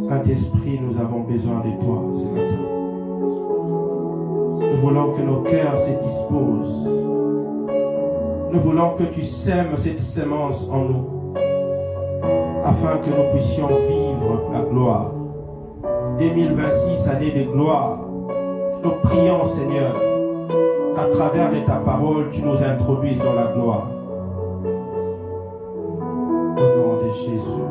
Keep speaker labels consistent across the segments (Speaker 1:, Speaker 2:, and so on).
Speaker 1: Saint-Esprit, nous avons besoin de toi ce matin. Nous voulons que nos cœurs se disposent. Nous voulons que tu sèmes cette semence en nous, afin que nous puissions vivre la gloire. 2026, année de gloire. Nous prions, Seigneur, qu'à travers de ta parole, tu nous introduises dans la gloire. Au nom de Jésus.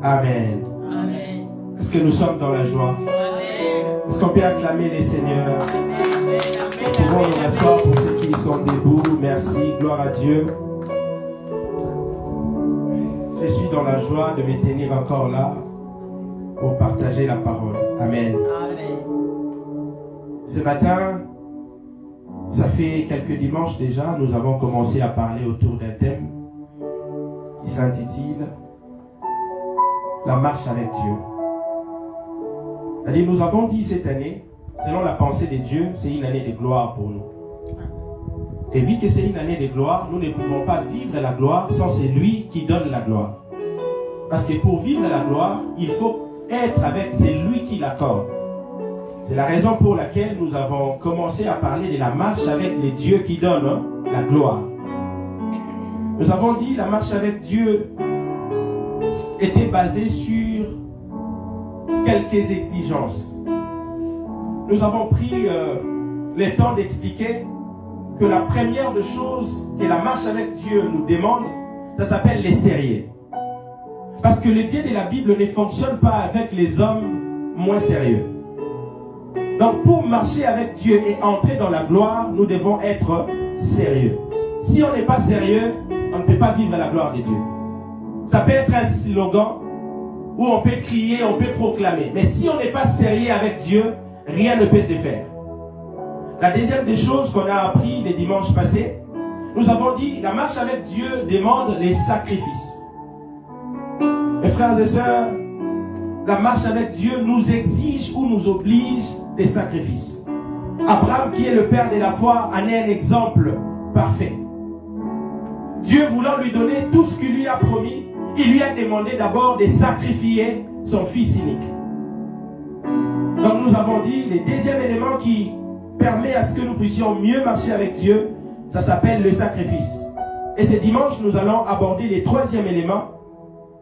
Speaker 1: Amen.
Speaker 2: Amen.
Speaker 1: Est-ce que nous sommes dans la joie?
Speaker 2: Amen.
Speaker 1: Est-ce qu'on peut acclamer les seigneurs?
Speaker 2: Amen.
Speaker 1: Nous pouvons nous rasseoir pour ceux qui sont debout. Merci, gloire à Dieu. Je suis dans la joie de me tenir encore là pour partager la parole. Amen.
Speaker 2: Amen.
Speaker 1: Ce matin, ça fait quelques dimanches déjà, nous avons commencé à parler autour d'un thème qui s'intitule La marche avec Dieu. C'est-à-dire, nous avons dit cette année, selon la pensée de Dieu, c'est une année de gloire pour nous. Et vu que c'est une année de gloire, nous ne pouvons pas vivre la gloire sans c'est lui qui donne la gloire. Parce que pour vivre la gloire, il faut être avec, c'est lui qui l'accorde. C'est la raison pour laquelle nous avons commencé à parler de la marche avec les dieux qui donnent la gloire. Nous avons dit la marche avec Dieu était basée sur quelques exigences. Nous avons pris le temps d'expliquer que la première des choses que la marche avec Dieu nous demande, ça s'appelle les sérieux. Parce que le Dieu de la Bible ne fonctionne pas avec les hommes moins sérieux. Donc pour marcher avec Dieu et entrer dans la gloire, nous devons être sérieux. Si on n'est pas sérieux, on ne peut pas vivre la gloire de Dieu. Ça peut être un slogan où on peut crier, on peut proclamer. Mais si on n'est pas sérieux avec Dieu, rien ne peut se faire. La deuxième des choses qu'on a appris les dimanches passés, nous avons dit la marche avec Dieu demande les sacrifices. Mes frères et sœurs, la marche avec Dieu nous exige ou nous oblige des sacrifices. Abraham, qui est le père de la foi, en est un exemple parfait. Dieu voulant lui donner tout ce qu'il lui a promis, il lui a demandé d'abord de sacrifier son fils unique. Donc nous avons dit, le deuxième élément qui permet à ce que nous puissions mieux marcher avec Dieu, ça s'appelle le sacrifice. Et ce dimanche, nous allons aborder le troisième élément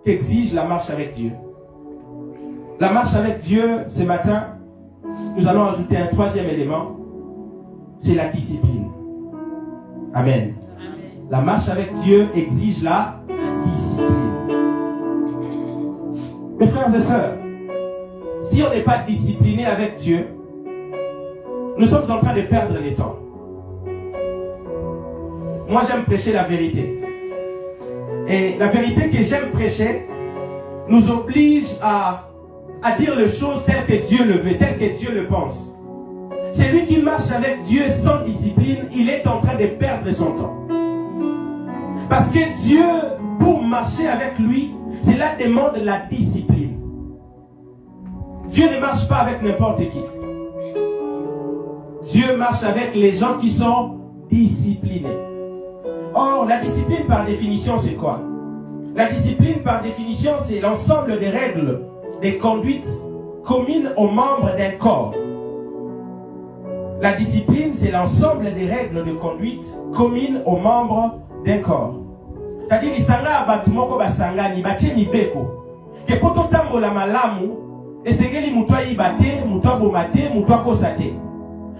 Speaker 1: qu'exige la marche avec Dieu. La marche avec Dieu, ce matin, nous allons ajouter un troisième élément, c'est la discipline. Amen.
Speaker 2: Amen.
Speaker 1: La marche avec Dieu exige la discipline. Mes frères et sœurs, si on n'est pas discipliné avec Dieu, nous sommes en train de perdre le temps. Moi, j'aime prêcher la vérité. Et la vérité que j'aime prêcher nous oblige à dire les choses telles que Dieu le veut, telles que Dieu le pense. Celui qui marche avec Dieu sans discipline, il est en train de perdre son temps. Parce que Dieu, pour marcher avec lui, cela demande la discipline. Dieu ne marche pas avec n'importe qui. Dieu marche avec les gens qui sont disciplinés. Or, la discipline par définition, c'est quoi? La discipline par définition, c'est l'ensemble des règles, des conduites communes aux membres d'un corps. La discipline, c'est l'ensemble des règles de conduite communes aux membres d'un corps. C'est-à-dire, isanga abatumoko basangani, bacheni beko. Que poto tambola malamu, esengeli mutwa ibate, mutwa bomate, mutwa kosate.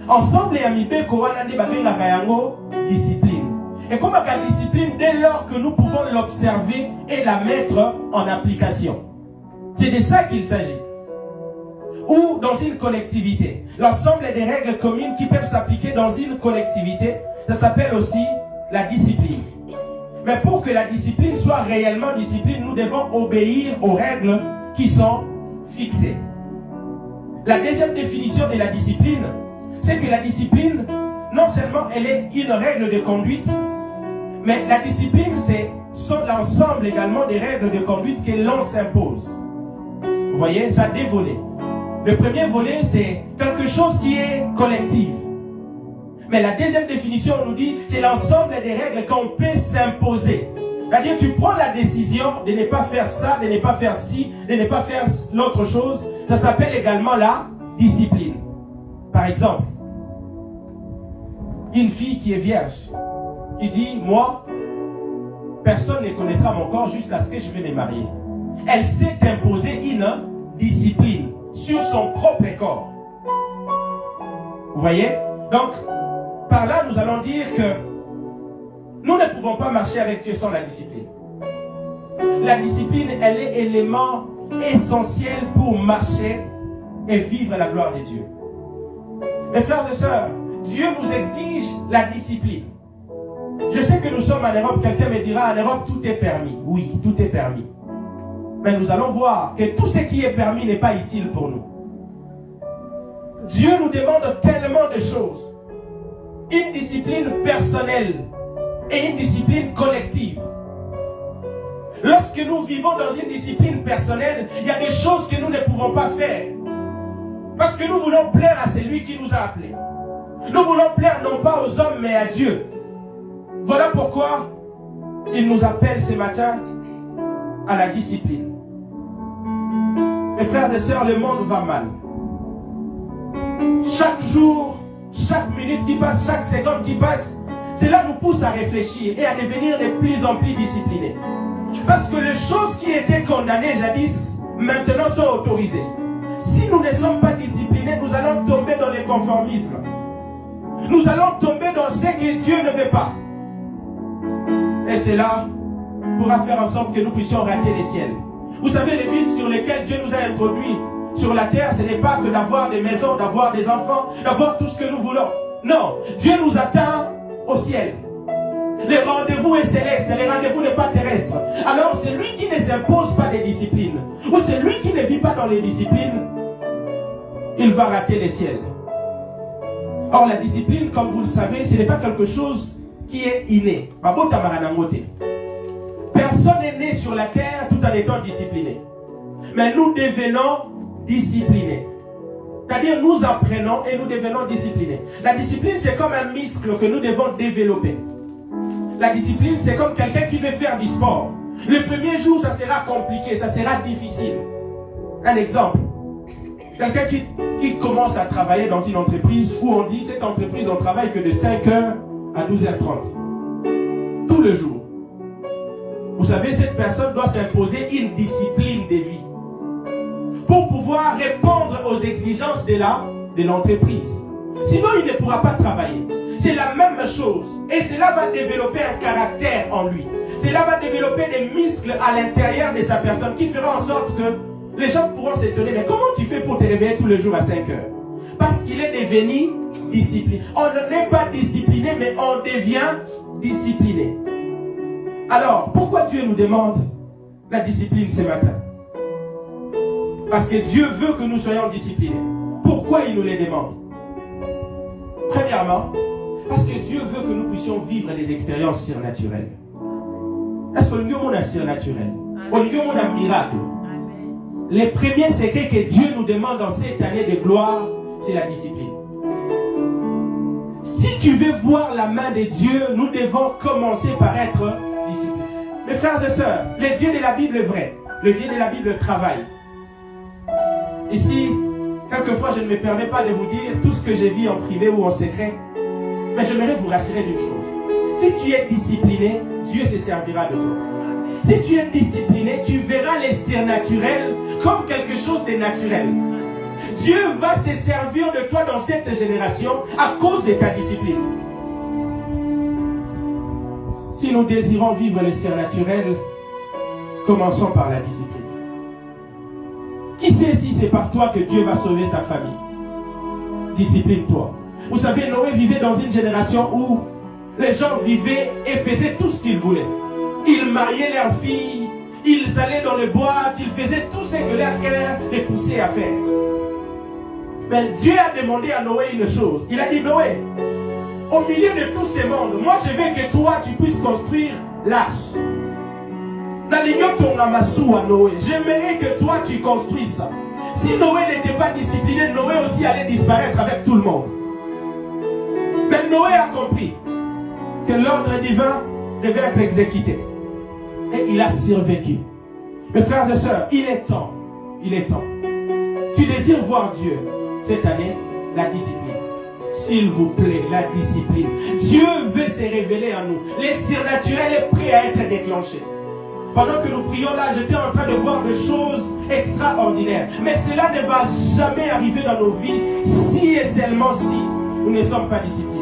Speaker 1: Ensemble ya mibeko wana nde babengaka yango discipline. Et comme la discipline, dès lors que nous pouvons l'observer et la mettre en application. C'est de ça qu'il s'agit. Ou dans une collectivité. L'ensemble des règles communes qui peuvent s'appliquer dans une collectivité, ça s'appelle aussi la discipline. Mais pour que la discipline soit réellement discipline, nous devons obéir aux règles qui sont fixées. La deuxième définition de la discipline, c'est que la discipline, non seulement elle est une règle de conduite, mais la discipline, c'est l'ensemble également des règles de conduite que l'on s'impose. Vous voyez, ça a deux volets. Le premier volet, c'est quelque chose qui est collectif. Mais la deuxième définition nous dit, c'est l'ensemble des règles qu'on peut s'imposer. C'est-à-dire, tu prends la décision de ne pas faire ça, de ne pas faire ci, de ne pas faire l'autre chose. Ça s'appelle également la discipline. Par exemple, une fille qui est vierge, qui dit, moi, personne ne connaîtra mon corps jusqu'à ce que je vais me marier. Elle s'est imposée une discipline sur son propre corps. Vous voyez? Donc, par là, nous allons dire que nous ne pouvons pas marcher avec Dieu sans la discipline. La discipline, elle est élément essentiel pour marcher et vivre la gloire de Dieu. Mes frères et sœurs, Dieu nous exige la discipline. Je sais que nous sommes en Europe, quelqu'un me dira, en Europe, tout est permis. Oui, tout est permis. Mais nous allons voir que tout ce qui est permis n'est pas utile pour nous. Dieu nous demande tellement de choses. Une discipline personnelle et une discipline collective. Lorsque nous vivons dans une discipline personnelle, il y a des choses que nous ne pouvons pas faire. Parce que nous voulons plaire à celui qui nous a appelés. Nous voulons plaire non pas aux hommes, mais à Dieu. Voilà pourquoi il nous appelle ce matin à la discipline. Mes frères et sœurs, le monde va mal. Chaque jour, chaque minute qui passe, chaque seconde qui passe, cela nous pousse à réfléchir et à devenir de plus en plus disciplinés. Parce que les choses qui étaient condamnées jadis, maintenant sont autorisées. Si nous ne sommes pas disciplinés, nous allons tomber dans le conformisme. Nous allons tomber dans ce que Dieu ne veut pas. Et cela pourra faire en sorte que nous puissions rater les ciels. Vous savez, les buts sur lesquels Dieu nous a introduits sur la terre, ce n'est pas que d'avoir des maisons, d'avoir des enfants, d'avoir tout ce que nous voulons. Non, Dieu nous attend au ciel. Le rendez-vous est céleste, le rendez-vous n'est pas terrestre. Alors celui qui ne s'impose pas des disciplines, ou celui qui ne vit pas dans les disciplines, il va rater les ciels. Or la discipline, comme vous le savez, ce n'est pas quelque chose qui est inné. Personne n'est né sur la terre tout en étant discipliné. Mais nous devenons disciplinés. C'est-à-dire nous apprenons et nous devenons disciplinés. La discipline, c'est comme un muscle que nous devons développer. La discipline, c'est comme quelqu'un qui veut faire du sport. Le premier jour, ça sera compliqué, ça sera difficile. Un exemple. Quelqu'un qui commence à travailler dans une entreprise où on dit cette entreprise, on travaille que de 5h à 12h30. Tout le jour. Vous savez, cette personne doit s'imposer une discipline de vie pour pouvoir répondre aux exigences de l'entreprise. Sinon, il ne pourra pas travailler. C'est la même chose. Et cela va développer un caractère en lui. Cela va développer des muscles à l'intérieur de sa personne qui fera en sorte que les gens pourront s'étonner. Mais comment tu fais pour te réveiller tous les jours à 5 heures? Parce qu'il est devenu discipliné. On n'est pas discipliné, mais on devient discipliné. Alors, pourquoi Dieu nous demande la discipline ce matin? Parce que Dieu veut que nous soyons disciplinés. Pourquoi il nous les demande? Premièrement, parce que Dieu veut que nous puissions vivre des expériences surnaturelles. Est-ce que nous avons un surnaturel? Nous avons un miracle. Les premiers secrets que Dieu nous demande dans cette année de gloire, c'est la discipline. Si tu veux voir la main de Dieu, nous devons commencer par être disciplinés. Mes frères et sœurs, le Dieu de la Bible est vrai. Le Dieu de la Bible travaille. Ici, quelquefois, je ne me permets pas de vous dire tout ce que j'ai vu en privé ou en secret. Mais j'aimerais vous rassurer d'une chose. Si tu es discipliné, Dieu se servira de toi. Si tu es discipliné, tu verras les surnaturels comme quelque chose de naturel. Dieu va se servir de toi dans cette génération à cause de ta discipline. Si nous désirons vivre le surnaturel, commençons par la discipline. Qui sait si c'est par toi que Dieu va sauver ta famille? Discipline-toi. Vous savez, Noé vivait dans une génération où les gens vivaient et faisaient tout ce qu'ils voulaient. Ils mariaient leurs filles, ils allaient dans les boîtes, ils faisaient tout ce que leur cœur les poussait à faire. Mais Dieu a demandé à Noé une chose. Il a dit, Noé, au milieu de tous ces mondes, moi je veux que toi tu puisses construire l'arche. J'aimerais que toi tu construises ça. Si Noé n'était pas discipliné, Noé aussi allait disparaître avec tout le monde. Mais Noé a compris que l'ordre divin devait être exécuté. et il a survécu. Mes frères et sœurs, il est temps. Il est temps. Tu désires voir Dieu cette année, la discipline. S'il vous plaît, la discipline. Dieu veut se révéler à nous. Les surnaturels est prêt à être déclenché. Pendant que nous prions là, j'étais en train de voir des choses extraordinaires. Mais cela ne va jamais arriver dans nos vies si et seulement si nous ne sommes pas disciplinés.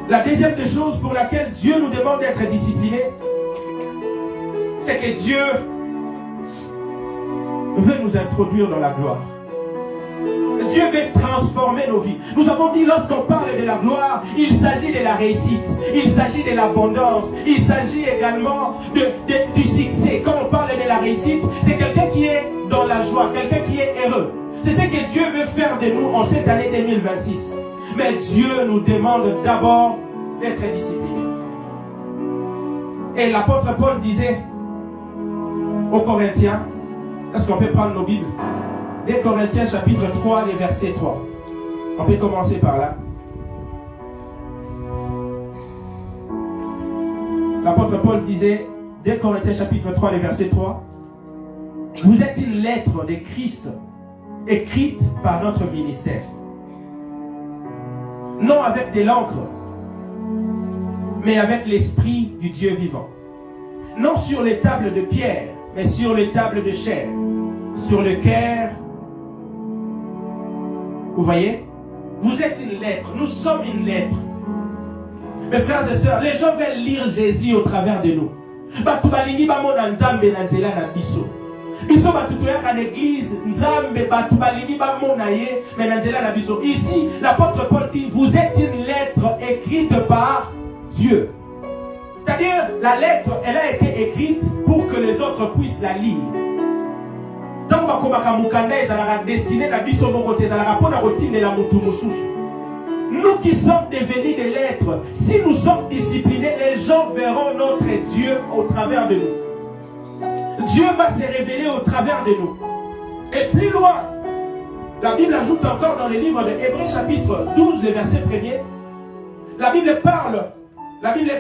Speaker 1: La deuxième des choses pour laquelle Dieu nous demande d'être disciplinés, c'est que Dieu veut nous introduire dans la gloire. Dieu veut transformer nos vies. Nous avons dit, lorsqu'on parle de la gloire, il s'agit de la réussite, il s'agit de l'abondance, il s'agit également du succès. Quand on parle de la réussite, c'est quelqu'un qui est dans la joie, quelqu'un qui est heureux. C'est ce que Dieu veut faire de nous en cette année 2026. Mais Dieu nous demande d'abord d'être disciplinés. Et l'apôtre Paul disait aux Corinthiens, est-ce qu'on peut prendre nos Bibles? Des Corinthiens chapitre 3, les versets 3. On peut commencer par là. L'apôtre Paul disait, des Corinthiens chapitre 3, les versets 3. Vous êtes une lettre de Christ écrite par notre ministère. Non avec de l'encre, mais avec l'esprit du Dieu vivant. Non sur les tables de pierre, mais sur les tables de chair, sur le cœur. Vous voyez? Vous êtes une lettre, nous sommes une lettre. Mes frères et sœurs, les gens veulent lire Jésus au travers de nous. Ici, l'apôtre Paul dit, vous êtes une lettre écrite par Dieu. C'est-à-dire, la lettre, elle a été écrite pour que les autres puissent la lire. Donc, nous qui sommes devenus des lettres, si nous sommes disciplinés, les gens verront notre Dieu au travers de nous. Dieu va se révéler au travers de nous. Et plus loin, la Bible ajoute encore dans le livre de Hébreux chapitre 12, le verset 1er, la Bible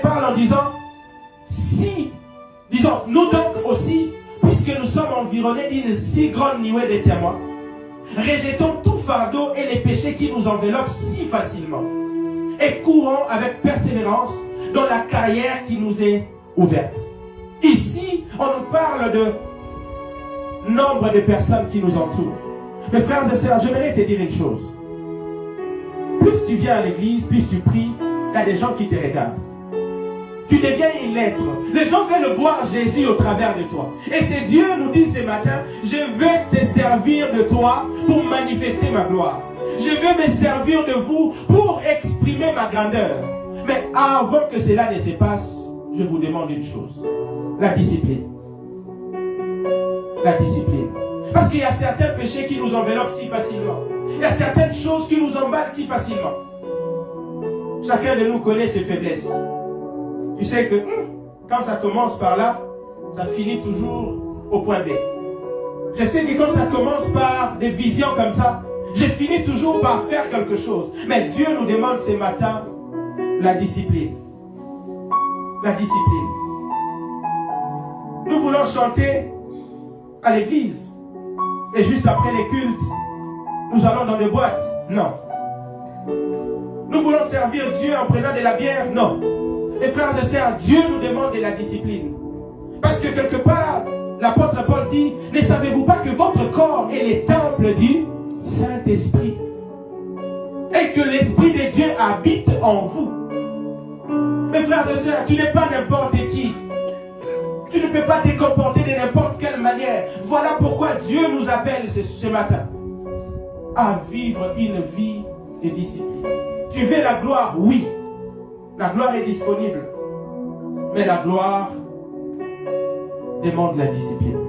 Speaker 1: parle en disant, si, disons, nous donc aussi, puisque nous sommes environnés d'une si grande nuée de témoins, rejetons tout fardeau et les péchés qui nous enveloppent si facilement, et courons avec persévérance dans la carrière qui nous est ouverte. Ici, on nous parle de nombre de personnes qui nous entourent. Mes frères et sœurs, j'aimerais te dire une chose. Plus tu viens à l'église, plus tu pries, il y a des gens qui te regardent. Tu deviens une lettre. Les gens veulent voir Jésus au travers de toi. Et c'est Dieu nous dit ce matin, je veux te servir de toi pour manifester ma gloire. Je veux me servir de vous pour exprimer ma grandeur. Mais avant que cela ne se passe, je vous demande une chose. La discipline. La discipline. Parce qu'il y a certains péchés qui nous enveloppent si facilement. Il y a certaines choses qui nous emballent si facilement. Chacun de nous connaît ses faiblesses. Tu sais que quand ça commence par là, ça finit toujours au point B. Je sais que quand ça commence par des visions comme ça, je finis toujours par faire quelque chose. Mais Dieu nous demande ce matin la discipline. La discipline. Nous voulons chanter à l'église. Et juste après les cultes, nous allons dans des boîtes. Non. Nous voulons servir Dieu en prenant de la bière. Non. Et frères et sœurs, Dieu nous demande de la discipline. Parce que quelque part, l'apôtre Paul dit, ne savez-vous pas que votre corps est le temple du Saint-Esprit? Et que l'Esprit de Dieu habite en vous. Mes frères et sœurs, tu n'es pas n'importe qui. Tu ne peux pas te comporter de n'importe quelle manière. Voilà pourquoi Dieu nous appelle ce matin à vivre une vie de discipline. Tu veux la gloire? Oui. La gloire est disponible. Mais la gloire demande la discipline.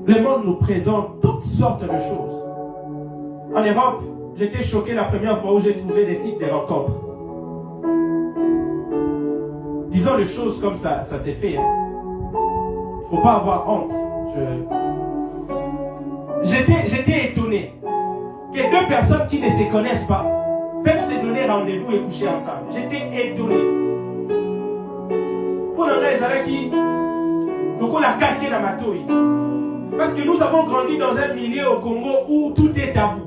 Speaker 1: Le monde nous présente toutes sortes de choses. En Europe, j'étais choqué la première fois où j'ai trouvé des sites de rencontres. Disons les choses comme ça s'est fait. Il ne faut pas avoir honte. J'étais étonné que deux personnes qui ne se connaissent pas peuvent se donner rendez-vous et coucher ensemble. J'étais étonné. Pour le reste, donc on a caqué la matouille. Parce que nous avons grandi dans un milieu au Congo où tout est tabou.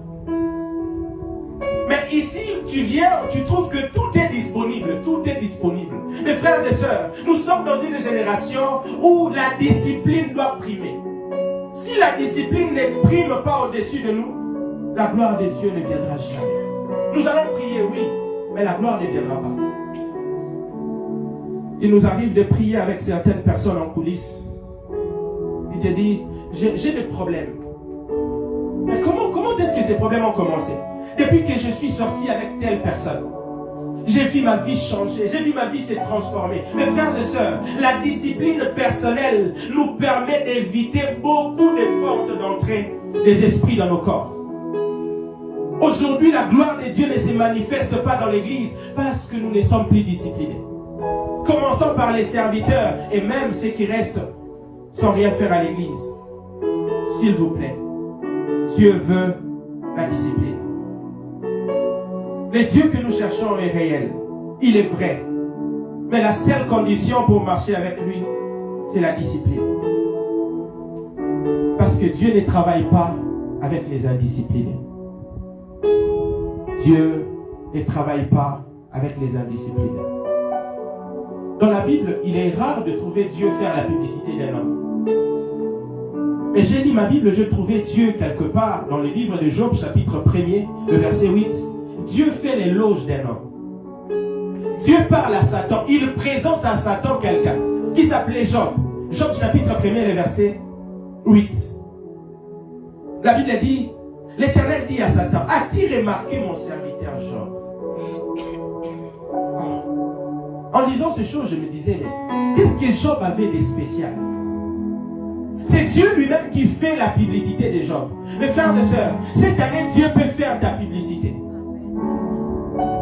Speaker 1: Mais ici, tu viens, tu trouves que tout est disponible. Tout est disponible. Mes frères et sœurs, nous sommes dans une génération où la discipline doit primer. Si la discipline ne prime pas au-dessus de nous, la gloire de Dieu ne viendra jamais. Nous allons prier, oui, mais la gloire ne viendra pas. Il nous arrive de prier avec certaines personnes en coulisses. Il te dit, j'ai des problèmes. Mais comment est-ce que ces problèmes ont commencé? Depuis que je suis sorti avec telle personne, j'ai vu ma vie changer, j'ai vu ma vie se transformer. Mes frères et sœurs, la discipline personnelle nous permet d'éviter beaucoup de portes d'entrée des esprits dans nos corps. Aujourd'hui, la gloire de Dieu ne se manifeste pas dans l'église parce que nous ne sommes plus disciplinés. Commençons par les serviteurs et même ceux qui restent sans rien faire à l'église. S'il vous plaît, Dieu veut la discipline. Le Dieu que nous cherchons est réel. Il est vrai. Mais la seule condition pour marcher avec lui, c'est la discipline. Parce que Dieu ne travaille pas avec les indisciplinés. Dieu ne travaille pas avec les indisciplinés. Dans la Bible, il est rare de trouver Dieu faire la publicité d'un homme. Et j'ai lu ma Bible, je trouvais Dieu quelque part dans le livre de Job, chapitre 1er, le verset 8. Dieu fait l'éloge d'un homme. Dieu parle à Satan. Il présente à Satan quelqu'un qui s'appelait Job. Job, chapitre 1er, le verset 8. La Bible dit, l'Éternel dit à Satan, as-tu remarqué mon serviteur Job? En lisant ces choses, je me disais, mais qu'est-ce que Job avait de spécial? C'est Dieu lui-même qui fait la publicité de Job. Mes frères et sœurs, cette année, Dieu peut faire ta publicité.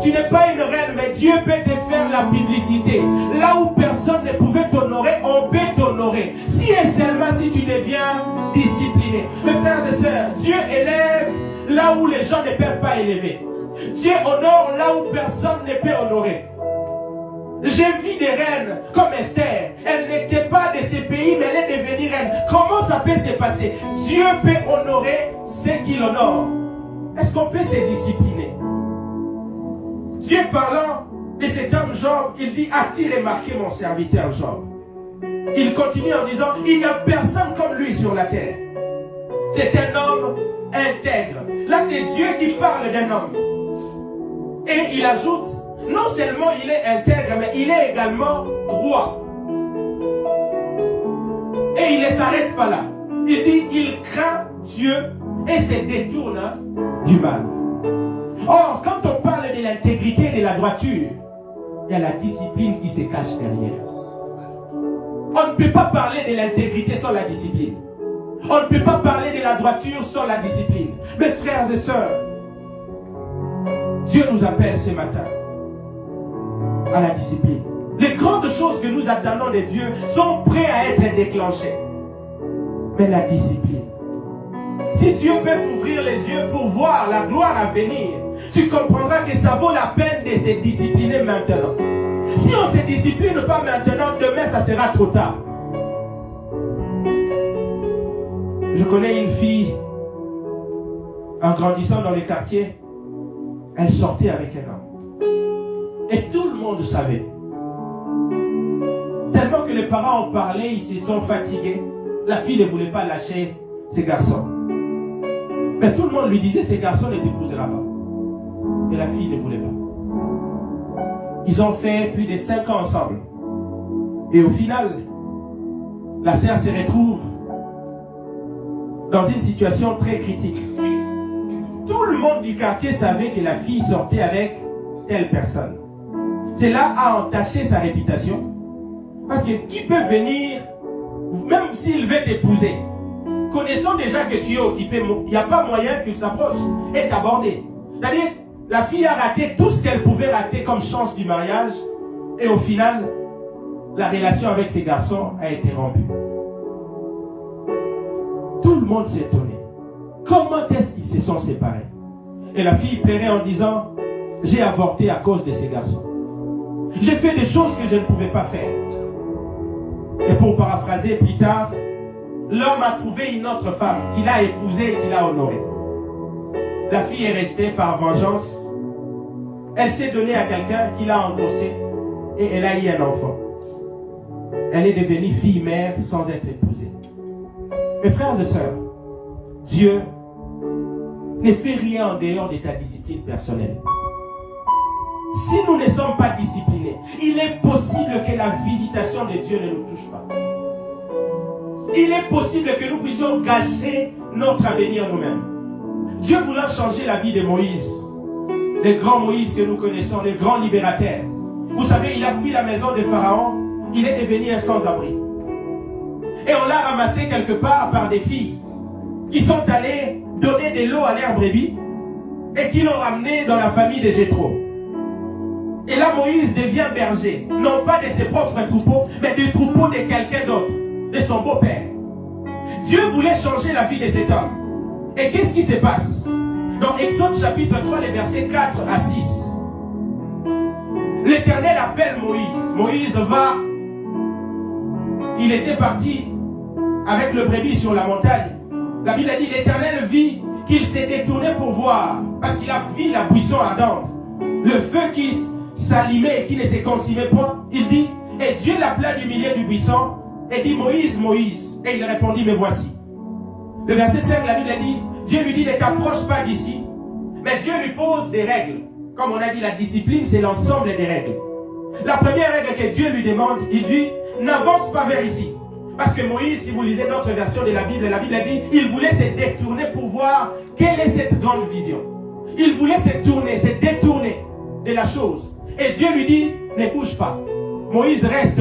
Speaker 1: Tu n'es pas une reine, mais Dieu peut te faire la publicité. Là où personne ne pouvait t'honorer, on peut t'honorer. Si et seulement si tu deviens discipliné. Mes frères et sœurs, Dieu élève là où les gens ne peuvent pas élever. Dieu honore là où personne ne peut honorer. J'ai vu des reines comme Esther. Elle n'était pas de ces pays, mais elle est devenue reine. Comment ça peut se passer? Dieu peut honorer ceux qu'il honore. Est-ce qu'on peut se discipliner? Dieu parlant de cet homme Job, il dit, as-tu remarqué mon serviteur Job? Il continue en disant, il n'y a personne comme lui sur la terre. C'est un homme intègre. Là, c'est Dieu qui parle d'un homme. Et il ajoute, non seulement il est intègre, mais il est également droit. Et il ne s'arrête pas là. Il dit, il craint Dieu et se détourne du mal. Or, quand on parle de l'intégrité et de la droiture, il y a la discipline qui se cache derrière. On ne peut pas parler de l'intégrité sans la discipline. On ne peut pas parler de la droiture sans la discipline. Mes frères et sœurs, Dieu nous appelle ce matin à la discipline. Les grandes choses que nous attendons de Dieu sont prêtes à être déclenchées. Mais la discipline. Si Dieu peut t'ouvrir les yeux pour voir la gloire à venir, tu comprendras que ça vaut la peine de se discipliner maintenant. Si on ne se discipline pas maintenant, demain ça sera trop tard. Je connais une fille, en grandissant dans les quartiers, elle sortait avec un homme. Et tout le monde savait. Tellement que les parents ont parlé, ils se sont fatigués. La fille ne voulait pas lâcher ses garçons. Mais tout le monde lui disait, ces garçons ne t'épousera pas. Et la fille ne voulait pas. Ils ont fait plus de 5 ans ensemble. Et au final, la sœur se retrouve dans une situation très critique. Tout le monde du quartier savait que la fille sortait avec telle personne. Cela a entaché sa réputation. Parce que qui peut venir, même s'il veut t'épouser, connaissant déjà que tu es occupé, il n'y a pas moyen qu'il s'approche et t'aborder. C'est-à-dire, la fille a raté tout ce qu'elle pouvait rater comme chance du mariage. Et au final, la relation avec ses garçons a été rompue. Tout le monde s'étonnait. Comment est-ce qu'ils se sont séparés? Et la fille pleurait en disant, j'ai avorté à cause de ces garçons. J'ai fait des choses que je ne pouvais pas faire. Et pour paraphraser plus tard, l'homme a trouvé une autre femme qu'il a épousée et qu'il a honorée. La fille est restée par vengeance. Elle s'est donnée à quelqu'un qui l'a endossée et elle a eu un enfant. Elle est devenue fille-mère sans être épousée. Mes frères et sœurs, Dieu ne fait rien en dehors de ta discipline personnelle. Si nous ne sommes pas disciplinés, il est possible que la visitation de Dieu ne nous touche pas. Il est possible que nous puissions gâcher notre avenir nous-mêmes. Dieu voulant changer la vie de Moïse, le grand Moïse que nous connaissons, le grand libérateur. Vous savez, il a fui la maison de Pharaon, il est devenu un sans-abri. Et on l'a ramassé quelque part par des filles qui sont allées donner de l'eau à leurs brebis et qui l'ont ramené dans la famille de Jéthro. Et là, Moïse devient berger, non pas de ses propres troupeaux, mais du troupeau de quelqu'un d'autre, de son beau-père. Dieu voulait changer la vie de cet homme. Et qu'est-ce qui se passe? Dans Exode chapitre 3, les versets 4 à 6. L'Éternel appelle Moïse. Moïse va. Il était parti avec le brebis sur la montagne. La Bible a dit, l'Éternel vit qu'il s'est détourné pour voir, parce qu'il a vu la buisson ardente, le feu qui s'allumait et qui ne se consumait pas. Il dit, et Dieu l'appela du milieu du buisson et dit, Moïse, Moïse. Et il répondit, me voici. Le verset 5, la Bible a dit, Dieu lui dit, ne t'approche pas d'ici. Mais Dieu lui pose des règles. Comme on a dit, la discipline, c'est l'ensemble des règles. La première règle que Dieu lui demande, il dit, n'avance pas vers ici. Parce que Moïse, si vous lisez notre version de la Bible a dit, il voulait se détourner pour voir quelle est cette grande vision. Il voulait se détourner de la chose. Et Dieu lui dit, ne bouge pas. Moïse reste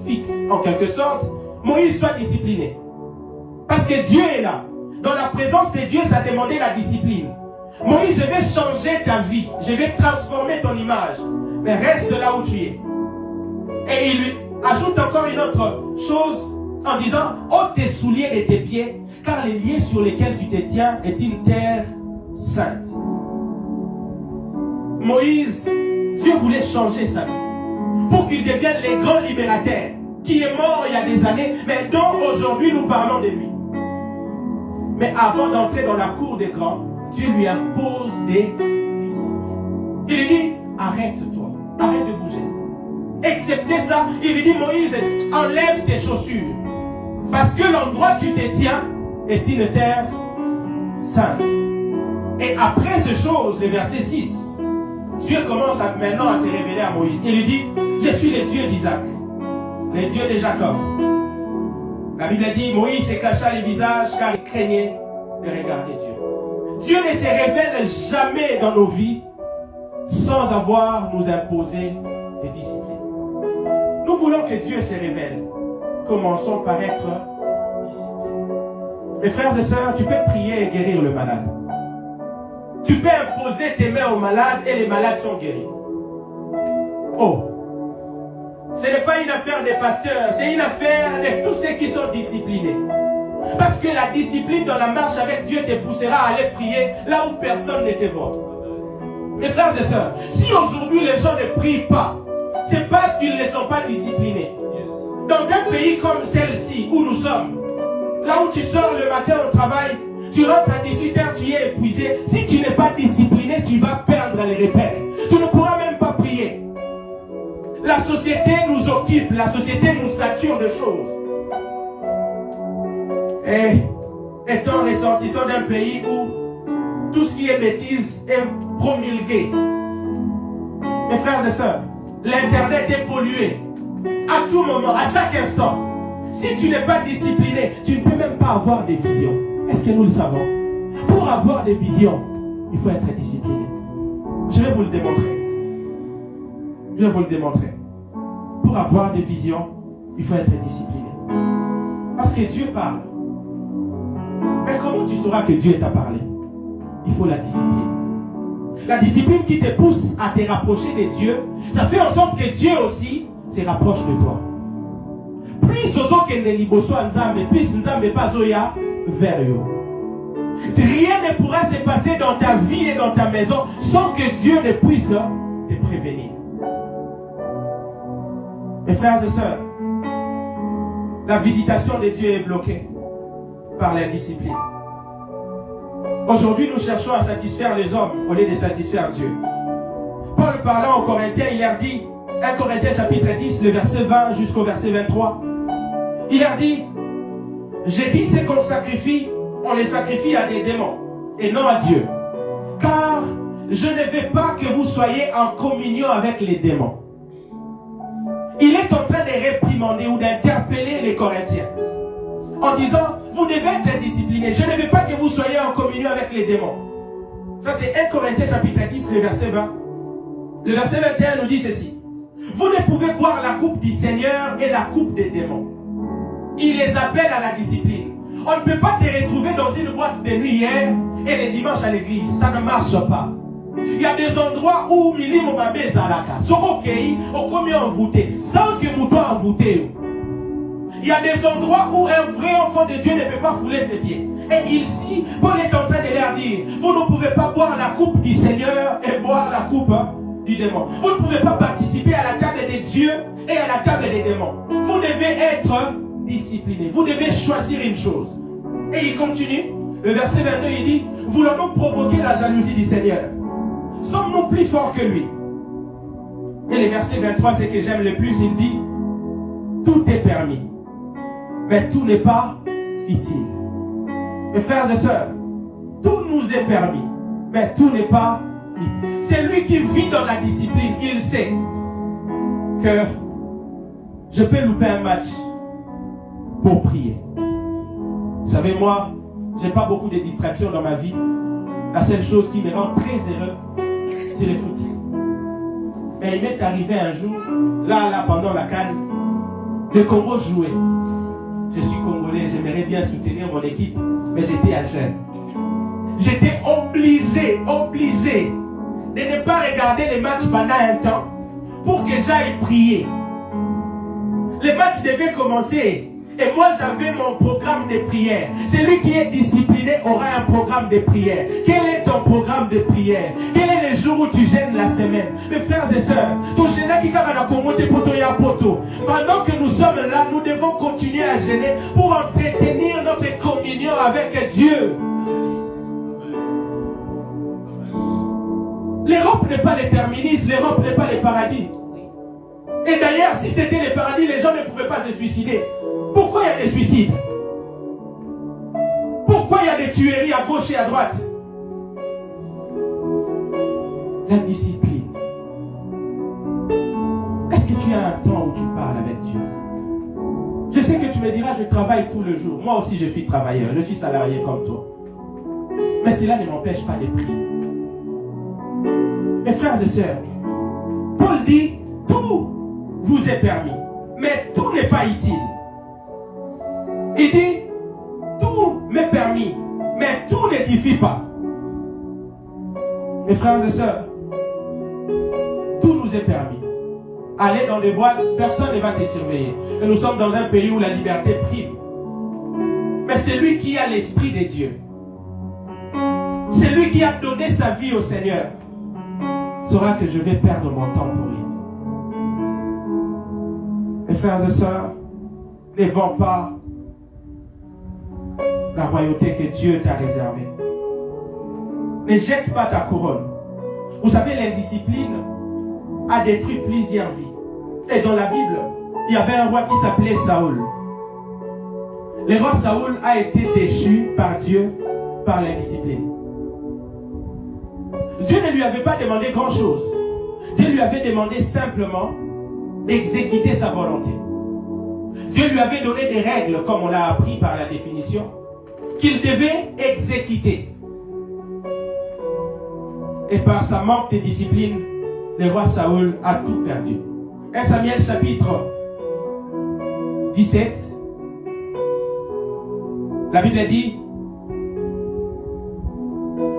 Speaker 1: fixe. En quelque sorte, Moïse soit discipliné. Parce que Dieu est là. Dans la présence de Dieu, ça demandait la discipline. Moïse, je vais changer ta vie. Je vais transformer ton image. Mais reste là où tu es. Et il lui ajoute encore une autre chose en disant, ôte tes souliers de tes pieds, car les lieux sur lesquels tu te tiens est une terre sainte. Moïse, Dieu voulait changer sa vie pour qu'il devienne le grand libérateur qui est mort il y a des années, mais dont aujourd'hui nous parlons de lui. Mais avant d'entrer dans la cour des grands, Dieu lui impose des disciplines. Il lui dit, arrête-toi, arrête de bouger. Excepté ça, il lui dit, Moïse, enlève tes chaussures. Parce que l'endroit où tu te tiens est une terre sainte. Et après ces choses, le verset 6, Dieu commence maintenant à se révéler à Moïse. Il lui dit, je suis le Dieu d'Isaac, le Dieu de Jacob. La Bible dit, Moïse se cacha le visage car il craignait de regarder Dieu. Dieu ne se révèle jamais dans nos vies sans avoir nous imposé des disciplines. Nous voulons que Dieu se révèle. Commençons par être disciplinés. Mes frères et sœurs, tu peux prier et guérir le malade. Tu peux imposer tes mains aux malades et les malades sont guéris. Oh! Ce n'est pas une affaire des pasteurs, c'est une affaire de tous ceux qui sont disciplinés. Parce que la discipline dans la marche avec Dieu te poussera à aller prier là où personne ne te voit. Mes frères et sœurs, si aujourd'hui les gens ne prient pas, c'est parce qu'ils ne sont pas disciplinés. Dans un pays comme celle-ci où nous sommes, là où tu sors le matin au travail, tu rentres à 18h, tu es épuisé. Si tu n'es pas discipliné, tu vas perdre les repères. Tu ne pourras même pas prier. La société nous occupe, la société nous sature de choses. Et étant ressortissant d'un pays où tout ce qui est bêtise est promulgué. Mes frères et sœurs, l'internet est pollué. À tout moment, à chaque instant. Si tu n'es pas discipliné, tu ne peux même pas avoir des visions. Est-ce que nous le savons? Pour avoir des visions, il faut être discipliné. Je vais vous le démontrer. Je vais vous le démontrer. Pour avoir des visions, il faut être discipliné. Parce que Dieu parle. Mais comment tu sauras que Dieu t'a parlé? Il faut la discipline. La discipline qui te pousse à te rapprocher de Dieu, ça fait en sorte que Dieu aussi se rapproche de toi. Plus ozo kende liboso nzambe, plus nzambe pazoya vers eux. Rien ne pourra se passer dans ta vie et dans ta maison sans que Dieu ne puisse te prévenir. Mes frères et sœurs, La visitation de Dieu est bloquée par l'indiscipline. Aujourd'hui, nous cherchons à satisfaire les hommes au lieu de satisfaire Dieu. Paul parlant aux Corinthiens, il leur dit, 1 Corinthiens chapitre 10, le verset 20 jusqu'au verset 23, il leur dit, j'ai dit ce qu'on sacrifie, on les sacrifie à des démons et non à Dieu. Car je ne veux pas que vous soyez en communion avec les démons. Il est en train de réprimander ou d'interpeller les Corinthiens en disant, vous devez être disciplinés. Je ne veux pas que vous soyez en communion avec les démons. Ça c'est 1 Corinthiens chapitre 10, le verset 20. Le verset 21 nous dit ceci. Vous ne pouvez boire la coupe du Seigneur et la coupe des démons. Il les appelle à la discipline. On ne peut pas te retrouver dans une boîte de nuit hier et les dimanches à l'église. Ça ne marche pas. Il y a des endroits où Milimo Mabé Zalaka, Sorokei, au combien envoûté, sans que Mouton envoûté. Il y a des endroits où un vrai enfant de Dieu ne peut pas fouler ses pieds. Et ici, Paul est en train de leur dire, vous ne pouvez pas boire la coupe du Seigneur et boire la coupe du démon. Vous ne pouvez pas participer à la table des dieux et à la table des démons. Vous devez être discipliné. Vous devez choisir une chose. Et il continue. Le verset 22, il dit, voulons-nous provoquer la jalousie du Seigneur? Sommes-nous plus forts que lui? Et le verset 23, c'est que j'aime le plus, il dit, tout est permis, mais tout n'est pas utile. Mes frères et sœurs, tout nous est permis, mais tout n'est pas utile. C'est lui qui vit dans la discipline, il sait que je peux louper un match pour prier. Vous savez, moi, j'ai pas beaucoup de distractions dans ma vie. La seule chose qui me rend très heureux, c'est le foot. Mais il m'est arrivé un jour, là, pendant la CAN, le Congo jouait. Je suis Congolais, j'aimerais bien soutenir mon équipe, mais j'étais à jeun. J'étais obligé de ne pas regarder les matchs pendant un temps pour que j'aille prier. Les matchs devaient commencer. Et moi j'avais mon programme de prière. Celui qui est discipliné aura un programme de prière. Quel est ton programme de prière? Quel est le jour où tu gênes la semaine? Mes frères et sœurs, pendant que nous sommes là, nous devons continuer à gêner pour entretenir notre communion avec Dieu. L'Europe n'est pas le terminus, l'Europe n'est pas le paradis. Et d'ailleurs, si c'était le paradis, les gens ne pouvaient pas se suicider. Pourquoi il y a des suicides? Pourquoi il y a des tueries à gauche et à droite? La discipline. Est-ce que tu as un temps où tu parles avec Dieu? Je sais que tu me diras, je travaille tout le jour. Moi aussi, je suis travailleur, je suis salarié comme toi. Mais cela ne m'empêche pas de prier. Mes frères et sœurs, Paul dit, tout vous est permis, mais tout n'est pas utile. Il dit, tout m'est permis, mais tout n'édifie pas. Mes frères et sœurs, tout nous est permis. Aller dans des boîtes, personne ne va te surveiller. Et nous sommes dans un pays où la liberté prime. Mais c'est lui qui a l'esprit de Dieu. C'est lui qui a donné sa vie au Seigneur. Saura que je vais perdre mon temps pour lui. Mes frères et sœurs, ne vends pas la royauté que Dieu t'a réservée. Ne jette pas ta couronne. Vous savez, l'indiscipline a détruit plusieurs vies. Et dans la Bible, il y avait un roi qui s'appelait Saül. Le roi Saül a été déchu par Dieu par l'indiscipline. Dieu ne lui avait pas demandé grand-chose. Dieu lui avait demandé simplement d'exécuter sa volonté. Dieu lui avait donné des règles, comme on l'a appris par la définition, qu'il devait exécuter. Et par sa manque de discipline, le roi Saül a tout perdu. 1 Samuel chapitre 17, la Bible dit,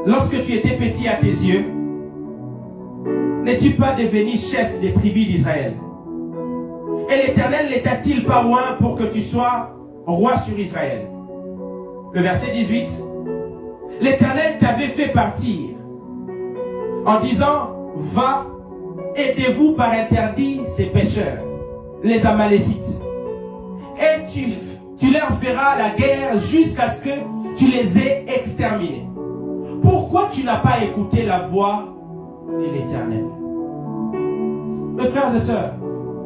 Speaker 1: lorsque tu étais petit à tes yeux, n'es-tu pas devenu chef des tribus d'Israël? Et l'Éternel n'était-il pas loin pour que tu sois roi sur Israël? Le verset 18, l'Éternel t'avait fait partir en disant, va, aidez-vous par interdit ces pécheurs, les Amalécites. Et tu leur feras la guerre jusqu'à ce que tu les aies exterminés. Pourquoi tu n'as pas écouté la voix de l'Éternel? Mes frères et sœurs,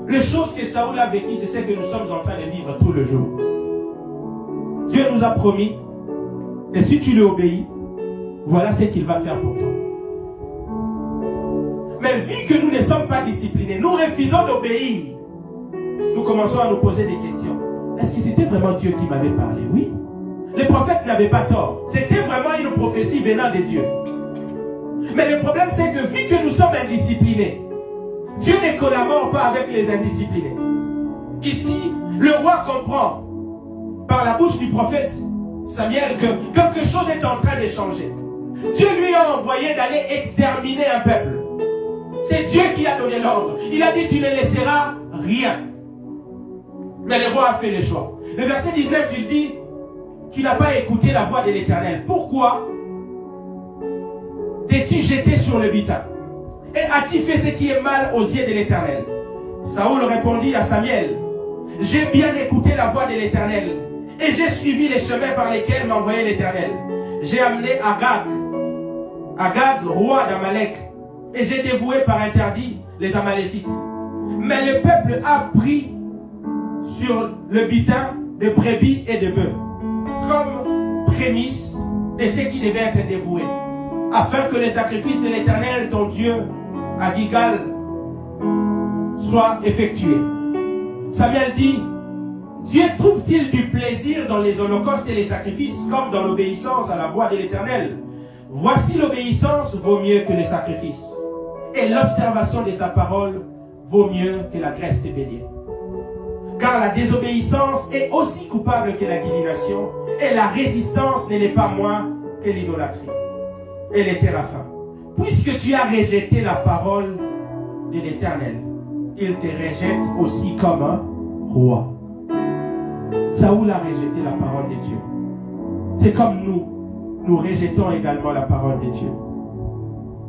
Speaker 1: les choses que Saoul a vécues, c'est ce que nous sommes en train de vivre tout le jour. Dieu nous a promis, et si tu lui obéis, voilà ce qu'il va faire pour toi. Mais vu que nous ne sommes pas disciplinés, nous refusons d'obéir, nous commençons à nous poser des questions. Est-ce que c'était vraiment Dieu qui m'avait parlé? Oui. Les prophètes n'avaient pas tort. C'était vraiment une prophétie venant de Dieu. Mais le problème, c'est que vu que nous sommes indisciplinés, Dieu ne collabore pas avec les indisciplinés. Ici, le roi comprend par la bouche du prophète Samuel que quelque chose est en train de changer. Dieu lui a envoyé d'aller exterminer un peuple. C'est Dieu qui a donné l'ordre. Il a dit: tu ne laisseras rien. Mais le roi a fait le choix. Le verset 19, il dit: tu n'as pas écouté la voix de l'Éternel. Pourquoi t'es-tu jeté sur le butin? Et as-tu fait ce qui est mal aux yeux de l'Éternel? Saoul répondit à Samuel: j'ai bien écouté la voix de l'Éternel et j'ai suivi les chemins par lesquels m'a envoyé l'Éternel. J'ai amené Agag, roi d'Amalek, et j'ai dévoué par interdit les Amalécites. Mais le peuple a pris sur le butin de brebis et de bœufs comme prémisse de ce qui devait être dévoué, afin que les sacrifices de l'Éternel, ton Dieu, à Gilgal, soient effectués. Samuel dit: Dieu trouve-t-il du plaisir dans les holocaustes et les sacrifices comme dans l'obéissance à la voix de l'Éternel? Voici l'obéissance vaut mieux que les sacrifices, et l'observation de sa parole vaut mieux que la graisse des béliers. Car la désobéissance est aussi coupable que la divination, et la résistance ne l'est pas moins que l'idolâtrie et les téraphins. Puisque tu as rejeté la parole de l'Éternel, il te rejette aussi comme un roi. Saoul a rejeté la parole de Dieu. C'est comme nous rejetons également la parole de Dieu.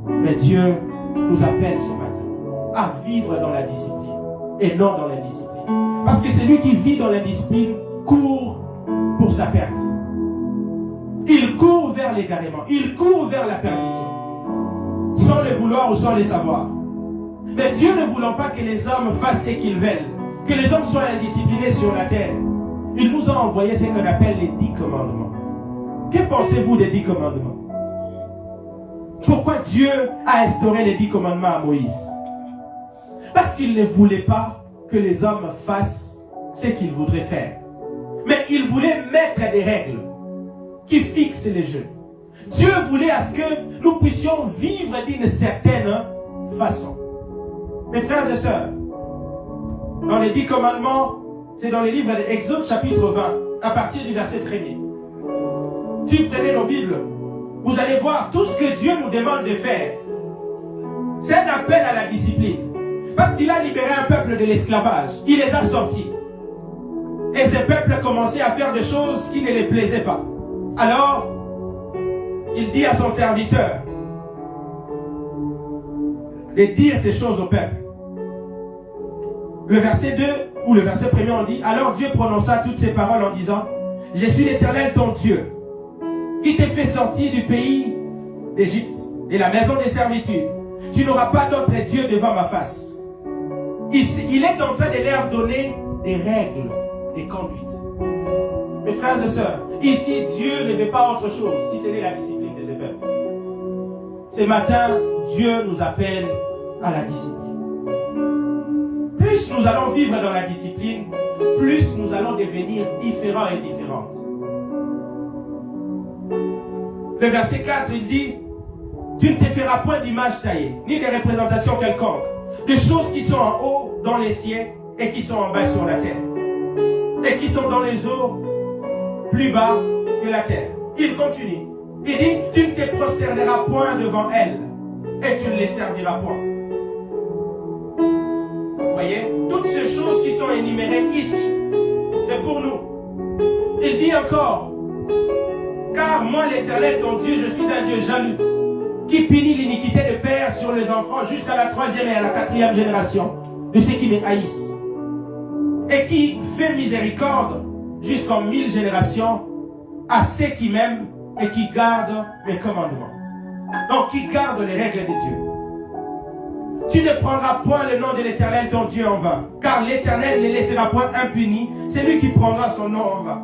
Speaker 1: Mais Dieu nous appelle ce matin à vivre dans la discipline et non dans l'indiscipline. Parce que celui qui vit dans l'indiscipline court pour sa perte. Il court vers l'égarement, il court vers la perdition, sans le vouloir ou sans le savoir. Mais Dieu ne voulant pas que les hommes fassent ce qu'ils veulent, que les hommes soient indisciplinés sur la terre, il nous a envoyé ce qu'on appelle les 10 commandements. Que pensez-vous des 10 commandements? Pourquoi Dieu a instauré les 10 commandements à Moïse? Parce qu'il ne voulait pas que les hommes fassent ce qu'ils voudraient faire. Mais il voulait mettre des règles qui fixent les jeux. Dieu voulait à ce que nous puissions vivre d'une certaine façon. Mes frères et sœurs, dans les 10 commandements, c'est dans le livre d'Exode chapitre 20, à partir du verset 1er. Si vous prenez nos Bibles, vous allez voir tout ce que Dieu nous demande de faire. C'est un appel à la discipline. Parce qu'il a libéré un peuple de l'esclavage. Il les a sortis. Et ce peuple a commencé à faire des choses qui ne les plaisaient pas. Alors, il dit à son serviteur de dire ces choses au peuple. Le verset 2 ou le verset 1er, on dit: alors Dieu prononça toutes ces paroles en disant: je suis l'Éternel ton Dieu, qui t'ai fait sortir du pays d'Égypte, de la maison des servitudes. Tu n'auras pas d'autre Dieu devant ma face. Ici, il est en train de leur donner des règles, des conduites. Mes frères et sœurs, ici, Dieu ne veut pas autre chose si ce n'est la discipline de ses peuples. Ce matin, Dieu nous appelle à la discipline. Plus nous allons vivre dans la discipline, plus nous allons devenir différents et différentes. Le verset 4, il dit: tu ne te feras point d'image taillée, ni de représentation quelconque, de choses qui sont en haut dans les cieux et qui sont en bas sur la terre, et qui sont dans les eaux plus bas que la terre. Il continue. Il dit: tu ne te prosterneras point devant elles, et tu ne les serviras point. Vous voyez, toutes ces choses qui sont énumérées ici, c'est pour nous. Il dit encore: car moi l'Éternel ton Dieu, je suis un Dieu jaloux, qui punit l'iniquité des pères sur les enfants jusqu'à la 3e et à la 4e génération de ceux qui me haïssent, et qui fait miséricorde jusqu'en 1000 générations à ceux qui m'aiment et qui gardent mes commandements. Donc, qui gardent les règles de Dieu. Tu ne prendras point le nom de l'Éternel ton Dieu en vain, car l'Éternel ne laissera point impuni, c'est lui qui prendra son nom en vain.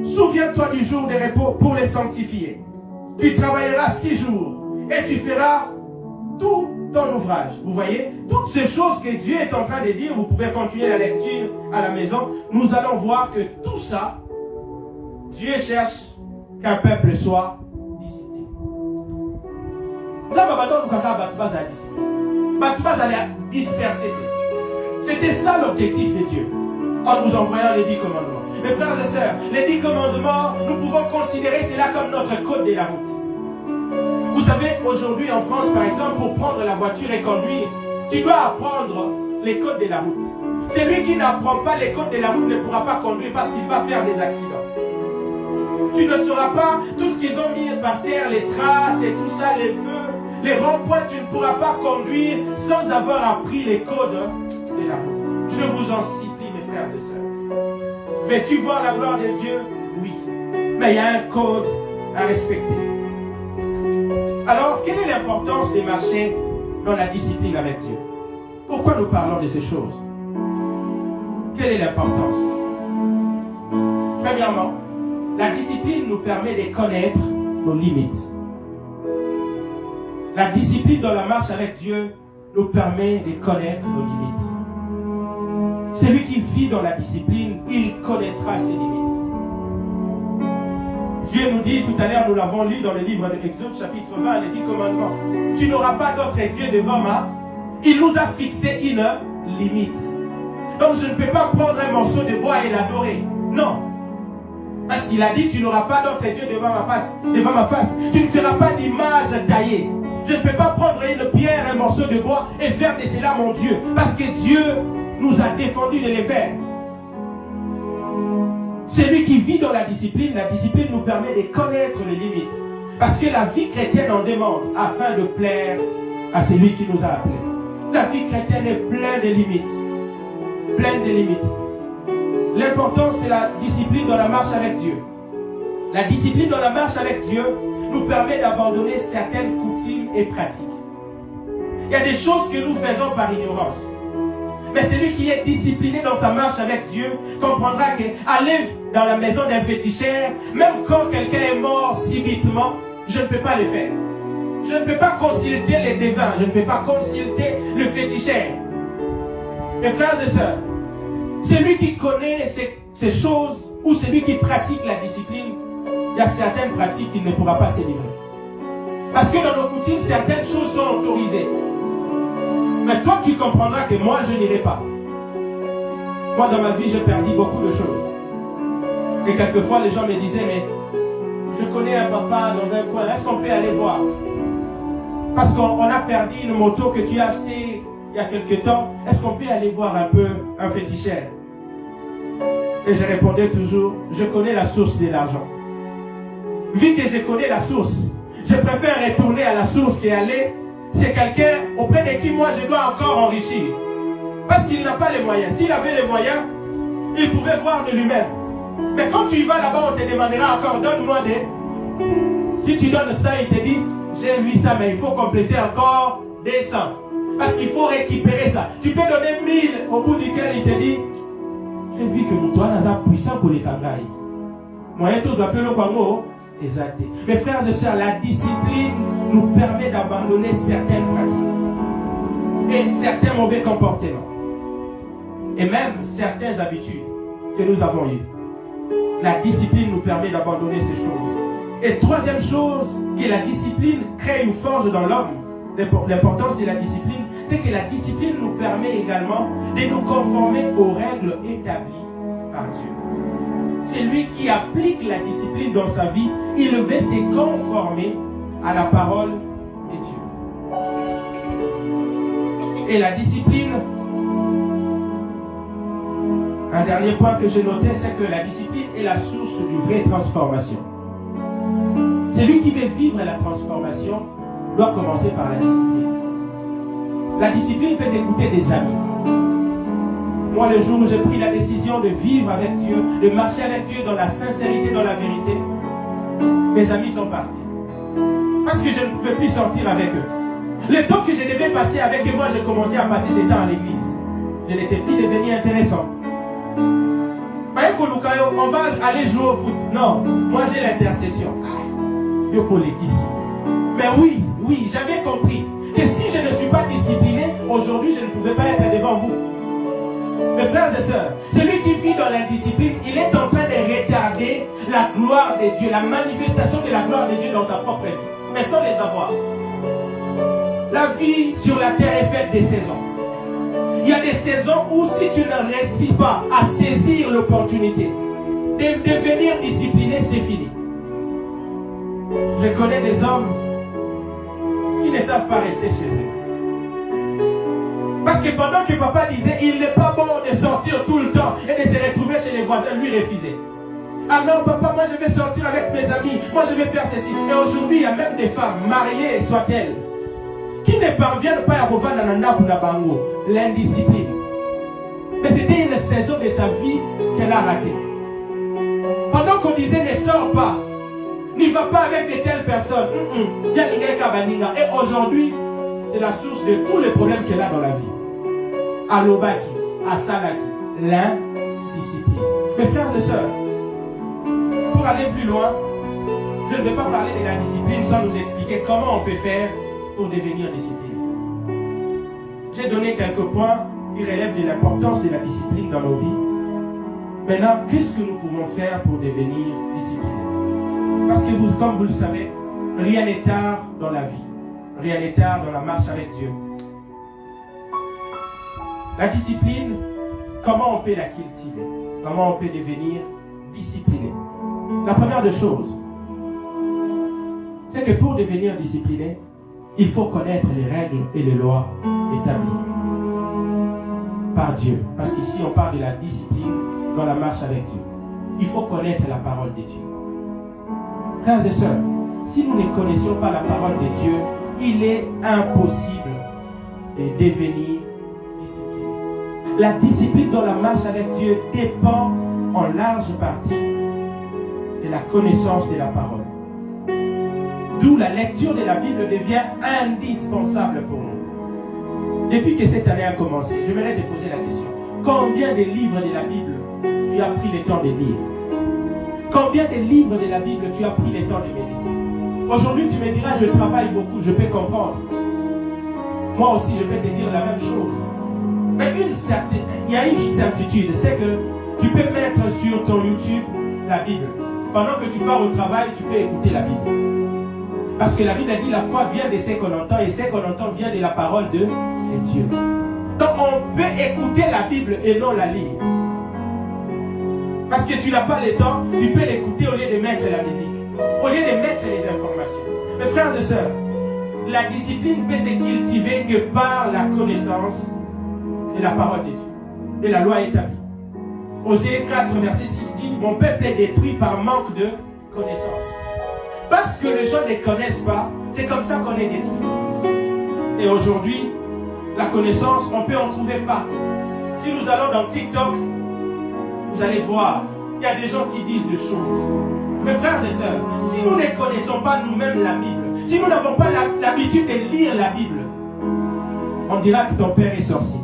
Speaker 1: Souviens-toi du jour de repos pour le sanctifier. Tu travailleras 6 jours et tu feras tout ton ouvrage. Vous voyez, toutes ces choses que Dieu est en train de dire, vous pouvez continuer la lecture à la maison. Nous allons voir que tout ça, Dieu cherche qu'un peuple soit discipliné. C'était ça l'objectif de Dieu en nous envoyant les 10 commandements. Mes frères et sœurs, les 10 commandements, nous pouvons considérer cela comme notre code de la route. Vous savez, aujourd'hui en France, par exemple, pour prendre la voiture et conduire, tu dois apprendre les codes de la route. Celui qui n'apprend pas les codes de la route ne pourra pas conduire parce qu'il va faire des accidents. Tu ne sauras pas tout ce qu'ils ont mis par terre, les traces et tout ça, les feux, les ronds-points, tu ne pourras pas conduire sans avoir appris les codes de la route. Je vous en supplie, mes frères et sœurs. Veux-tu voir la gloire de Dieu? Oui. Mais il y a un code à respecter. Alors, quelle est l'importance de marcher dans la discipline avec Dieu? Pourquoi nous parlons de ces choses? Quelle est l'importance? Premièrement, la discipline nous permet de connaître nos limites. La discipline dans la marche avec Dieu nous permet de connaître nos limites. Celui qui vit dans la discipline, il connaîtra ses limites. Dieu nous dit, tout à l'heure nous l'avons lu dans le livre de Exode chapitre 20, les 10 commandements. Tu n'auras pas d'autre Dieu devant moi. Il nous a fixé une limite. Donc je ne peux pas prendre un morceau de bois et l'adorer. Non. Parce qu'il a dit, tu n'auras pas d'autre Dieu devant ma face. Tu ne feras pas d'image taillée. Je ne peux pas prendre une pierre, un morceau de bois et faire de cela mon Dieu. Parce que Dieu nous a défendu de les faire. Celui qui vit dans la discipline nous permet de connaître les limites. Parce que la vie chrétienne en demande afin de plaire à celui qui nous a appelés. La vie chrétienne est pleine de limites. Pleine de limites. L'importance de la discipline dans la marche avec Dieu. La discipline dans la marche avec Dieu nous permet d'abandonner certaines coutumes et pratiques. Il y a des choses que nous faisons par ignorance. Mais celui qui est discipliné dans sa marche avec Dieu comprendra qu'aller dans la maison d'un féticheur, même quand quelqu'un est mort subitement, je ne peux pas le faire. Je ne peux pas consulter les devins, je ne peux pas consulter le féticheur. Mes frères et sœurs, celui qui connaît ces choses ou celui qui pratique la discipline, il y a certaines pratiques qu'il ne pourra pas se livrer. Parce que dans nos coutumes, certaines choses sont autorisées. Mais toi, tu comprendras que moi, je n'irai pas. Moi, dans ma vie, j'ai perdu beaucoup de choses. Et quelquefois, les gens me disaient, mais je connais un papa dans un coin, est-ce qu'on peut aller voir? Parce qu'on a perdu une moto que tu as achetée il y a quelque temps, est-ce qu'on peut aller voir un peu un féticheur? Et je répondais toujours, je connais la source de l'argent. Vu que je connais la source, je préfère retourner à la source qu'aller. C'est quelqu'un auprès de qui moi je dois encore enrichir. Parce qu'il n'a pas les moyens. S'il avait les moyens, il pouvait voir de lui-même. Mais quand tu y vas là-bas, on te demandera encore, donne-moi des... Si tu donnes ça, il te dit, j'ai vu ça, mais il faut compléter encore des 100. Parce qu'il faut récupérer ça. Tu peux donner 1000 au bout duquel il te dit, j'ai vu que mon toit n'a pas puissant pour les kangaïs. Moyen tous appelés le Congo. Exact. Mes frères et sœurs, la discipline nous permet d'abandonner certaines pratiques et certains mauvais comportements et même certaines habitudes que nous avons eues. La discipline nous permet d'abandonner ces choses. Et troisième chose que la discipline crée ou forge dans l'homme, l'importance de la discipline, c'est que la discipline nous permet également de nous conformer aux règles établies par Dieu. Celui qui applique la discipline dans sa vie, il veut se conformer à la parole de Dieu. Et la discipline, un dernier point que j'ai noté, c'est que la discipline est la source d'une vraie transformation. Celui qui veut vivre la transformation doit commencer par la discipline. La discipline peut écouter des amis. Moi, le jour où j'ai pris la décision de vivre avec Dieu, de marcher avec Dieu dans la sincérité, dans la vérité, mes amis sont partis. Parce que je ne pouvais plus sortir avec eux. Le temps que je devais passer avec eux, moi, j'ai commencé à passer ces temps à l'église. Je n'étais plus devenu intéressant. On va aller jouer au foot. Non, moi j'ai l'intercession. Mais oui, j'avais compris que si je ne suis pas discipliné, aujourd'hui je ne pouvais pas être devant vous. Mes frères et sœurs, celui qui vit dans l'indiscipline, il est en train de retarder la gloire de Dieu, la manifestation de la gloire de Dieu dans sa propre vie, mais sans les avoir. La vie sur la terre est faite des saisons. Il y a des saisons où si tu ne réussis pas à saisir l'opportunité de devenir discipliné, c'est fini. Je connais des hommes qui ne savent pas rester chez eux. Parce que pendant que papa disait il n'est pas bon de sortir tout le temps et de se retrouver chez les voisins, lui refusait. Ah non papa, moi je vais sortir avec mes amis, moi je vais faire ceci. Et aujourd'hui il y a même des femmes, mariées soient-elles, qui ne parviennent pas à revoir dans bango, l'indiscipline. Mais c'était une saison de sa vie qu'elle a ratée. Pendant qu'on disait ne sors pas, n'y va pas avec de telles personnes. Et aujourd'hui, c'est la source de tous les problèmes qu'elle a dans la vie. À l'obaki, à Salaki, l'indiscipline. Mes frères et sœurs, pour aller plus loin, je ne vais pas parler de la discipline sans nous expliquer comment on peut faire pour devenir discipliné. J'ai donné quelques points qui relèvent de l'importance de la discipline dans nos vies. Maintenant, qu'est-ce que nous pouvons faire pour devenir disciplinés? Parce que vous, comme vous le savez, rien n'est tard dans la vie. Rien n'est tard dans la marche avec Dieu. La discipline, comment on peut la cultiver? Comment on peut devenir discipliné? La première des choses, c'est que pour devenir discipliné, il faut connaître les règles et les lois établies par Dieu. Parce qu'ici, on parle de la discipline dans la marche avec Dieu. Il faut connaître la parole de Dieu. Frères et sœurs, si nous ne connaissions pas la parole de Dieu, il est impossible de devenir discipliné. La discipline dans la marche avec Dieu dépend en large partie de la connaissance de la parole. D'où la lecture de la Bible devient indispensable pour nous. Depuis que cette année a commencé, je voudrais te poser la question. Combien de livres de la Bible tu as pris le temps de lire? Combien de livres de la Bible tu as pris le temps de méditer? Aujourd'hui, tu me diras, je travaille beaucoup, je peux comprendre. Moi aussi, je peux te dire la même chose. Mais il y a une certitude, c'est que tu peux mettre sur ton YouTube la Bible. Pendant que tu pars au travail, tu peux écouter la Bible. Parce que la Bible a dit la foi vient de ce qu'on entend et ce qu'on entend vient de la parole de Dieu. Donc on peut écouter la Bible et non la lire. Parce que tu n'as pas le temps, tu peux l'écouter au lieu de mettre la musique, au lieu de mettre les informations. Mes frères et sœurs, la discipline peut se cultiver que par la connaissance de la parole de Dieu, de la loi établie. Osée 4, verset 6 dit, mon peuple est détruit par manque de connaissance. Parce que les gens ne connaissent pas, c'est comme ça qu'on est détruit. Et aujourd'hui, la connaissance, on peut en trouver partout. Si nous allons dans TikTok, vous allez voir, il y a des gens qui disent des choses. Mes frères et sœurs, si nous ne connaissons pas nous-mêmes la Bible, si nous n'avons pas l'habitude de lire la Bible, on dira que ton père est sorcier.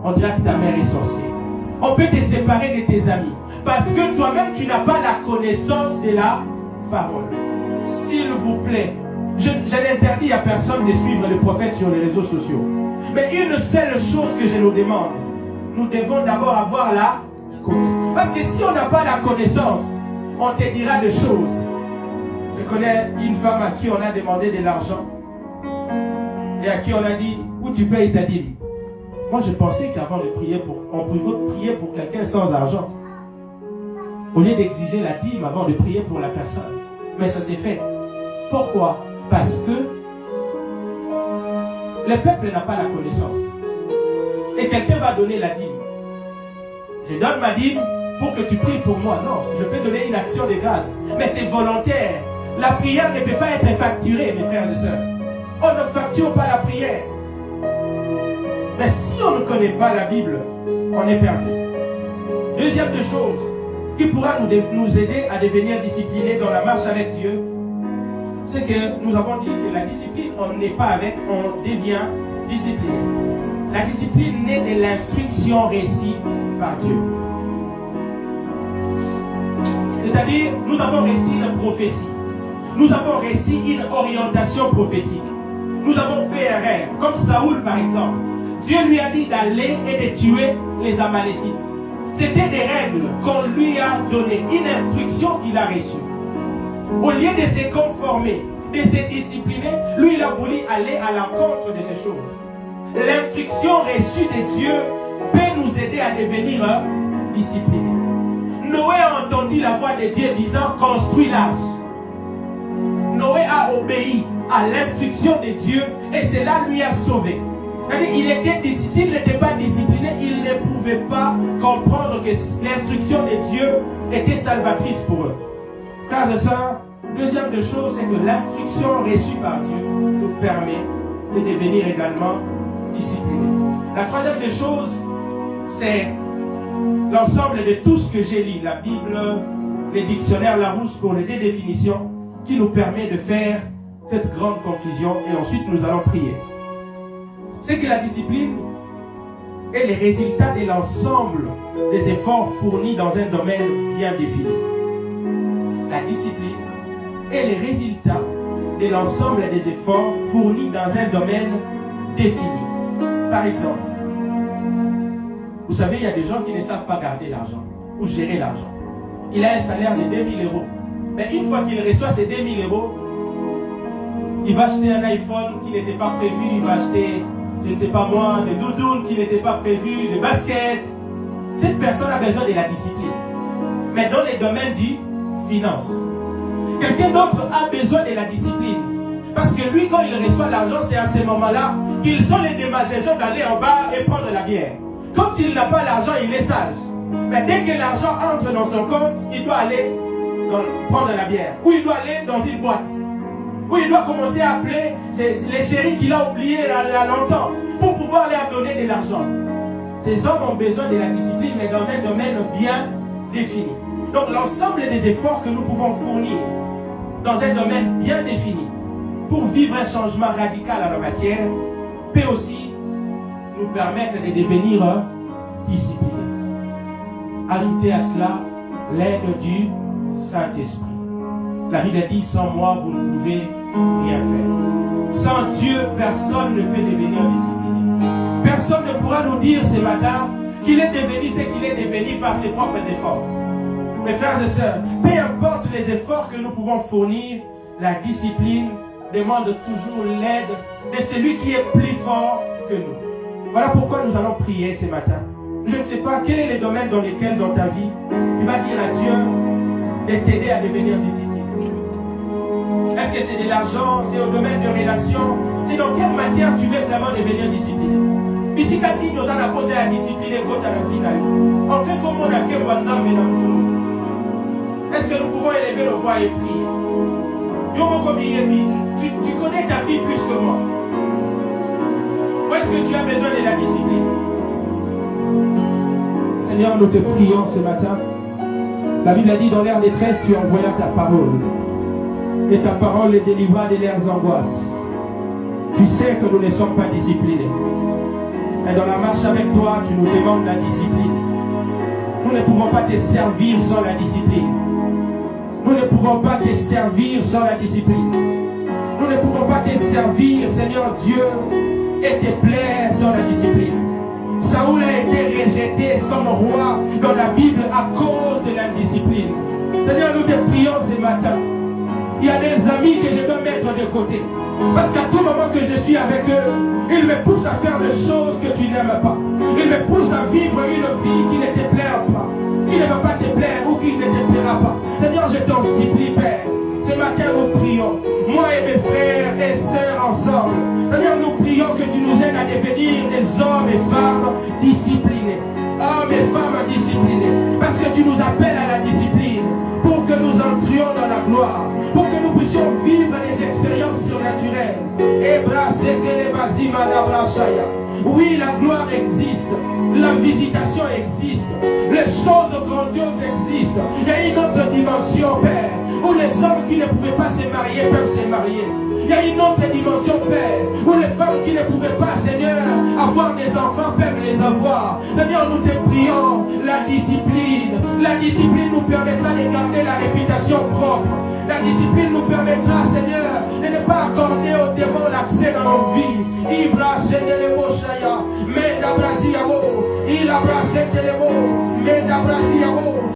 Speaker 1: On dira que ta mère est sorcière. On peut te séparer de tes amis. Parce que toi-même, tu n'as pas la connaissance de la parole. S'il vous plaît, je n'interdis à personne de suivre les prophètes sur les réseaux sociaux. Mais une seule chose que je nous demande, nous devons d'abord avoir la connaissance. Parce que si on n'a pas la connaissance, on te dira des choses. Je connais une femme à qui on a demandé de l'argent et à qui on a dit, où tu payes ta dîme. Moi je pensais qu'avant de prier on pouvait prier pour quelqu'un sans argent. Au lieu d'exiger la dîme avant de prier pour la personne. Mais ça s'est fait. Pourquoi? Parce que le peuple n'a pas la connaissance. Et quelqu'un va donner la dîme. Je donne ma dîme pour que tu pries pour moi. Non, je peux donner une action de grâce. Mais c'est volontaire. La prière ne peut pas être facturée, mes frères et sœurs. On ne facture pas la prière. Mais si on ne connaît pas la Bible, on est perdu. Deuxième des choses qui pourra nous aider à devenir disciplinés dans la marche avec Dieu, c'est que nous avons dit que la discipline, on n'est pas avec, on devient discipliné. La discipline naît de l'instruction réussie par Dieu. C'est-à-dire, nous avons réussi une prophétie. Nous avons réussi une orientation prophétique. Nous avons fait un rêve, comme Saoul par exemple. Dieu lui a dit d'aller et de tuer les Amalécites. C'était des règles qu'on lui a données, une instruction qu'il a reçue. Au lieu de se conformer, de se discipliner, lui il a voulu aller à l'encontre de ces choses. L'instruction reçue de Dieu peut nous aider à devenir disciplinés. Noé a entendu la voix de Dieu disant « Construis l'arche ». Noé a obéi à l'instruction de Dieu et cela lui a sauvé. S'il n'était pas discipliné, il ne pouvait pas comprendre que l'instruction de Dieu était salvatrice pour eux. Frères et sœurs, deuxième des choses, c'est que l'instruction reçue par Dieu nous permet de devenir également disciplinés. La troisième des choses, c'est l'ensemble de tout ce que j'ai lu, la Bible, les dictionnaires Larousse pour les deux définitions, qui nous permet de faire cette grande conclusion et ensuite nous allons prier. C'est que la discipline est le résultat de l'ensemble des efforts fournis dans un domaine bien défini. La discipline est le résultat de l'ensemble des efforts fournis dans un domaine défini. Par exemple, vous savez, il y a des gens qui ne savent pas garder l'argent ou gérer l'argent. Il a un salaire de 2000 €. Mais une fois qu'il reçoit ces 2000 €, il va acheter un iPhone qui n'était pas prévu, il va acheter, je ne sais pas moi, des doudounes qui n'étaient pas prévues, des baskets. Cette personne a besoin de la discipline. Mais dans les domaines du finance, quelqu'un d'autre a besoin de la discipline. Parce que lui, quand il reçoit l'argent, c'est à ce moment-là qu'ils ont les démangeaisons d'aller en bar et prendre la bière. Quand il n'a pas l'argent, il est sage. Mais dès que l'argent entre dans son compte, il doit aller prendre la bière. Ou il doit aller dans une boîte. Ou il doit commencer à appeler les chéris qu'il a oubliés il y a longtemps pour pouvoir leur donner de l'argent. Ces hommes ont besoin de la discipline, mais dans un domaine bien défini. Donc l'ensemble des efforts que nous pouvons fournir dans un domaine bien défini pour vivre un changement radical en la matière peut aussi nous permettre de devenir disciplinés. Ajoutez à cela l'aide du Saint-Esprit. La Bible dit, sans moi, vous ne pouvez rien faire. Sans Dieu, personne ne peut devenir discipliné. Personne ne pourra nous dire ce matin qu'il est devenu ce qu'il est devenu par ses propres efforts. Mes frères et sœurs, peu importe les efforts que nous pouvons fournir, la discipline demande toujours l'aide de celui qui est plus fort que nous. Voilà pourquoi nous allons prier ce matin. Je ne sais pas quel est le domaine dans lequel dans ta vie tu vas dire à Dieu de t'aider à devenir discipliné. Est-ce que c'est de l'argent, c'est au domaine de relations, c'est dans quelle matière tu veux vraiment devenir discipliné? Ici, quand nous allons poser à discipliner quand à la finale, on fait comme on a que WhatsApp et dans nous. Est-ce que nous pouvons élever nos voix et prier? Tu connais ta vie plus que moi. Où est-ce que tu as besoin de la discipline? Seigneur, nous te prions ce matin. La Bible a dit dans leur détresse, tu envoyas ta parole. Et ta parole les délivra de leurs angoisses. Tu sais que nous ne sommes pas disciplinés. Et dans la marche avec toi, tu nous demandes la discipline. Nous ne pouvons pas te servir sans la discipline. Nous ne pouvons pas te servir sans la discipline. Nous ne pouvons pas te servir, Seigneur Dieu, et te plaire sans la discipline. Saoul a été rejeté comme roi dans la Bible à cause de l'indiscipline. Seigneur, nous te prions ce matin. Il y a des amis que je dois mettre de côté. Parce qu'à tout moment que je suis avec eux, ils me poussent à faire des choses que tu n'aimes pas. Ils me poussent à vivre une vie qui ne te plaira pas, qui ne va pas te plaire ou qui ne te plaira pas. Seigneur, je t'en supplie, Père. Ce matin, nous prions, moi et mes frères et sœurs ensemble. Seigneur, nous prions que tu nous aides à devenir des hommes et femmes disciplinés. Hommes et femmes disciplinés. Parce que tu nous appelles à la discipline pour que nous entrions dans la gloire, pour que nous puissions vivre des expériences surnaturelles. Oui, la gloire existe. La visitation existe. Les choses grandioses existent. Il y a une autre dimension, Père, où les hommes qui ne pouvaient pas se marier peuvent se marier. Il y a une autre dimension, Père, où les femmes qui ne pouvaient pas, Seigneur, avoir des enfants peuvent les avoir. Seigneur, nous te prions, la discipline nous permettra de garder la réputation propre. La discipline nous permettra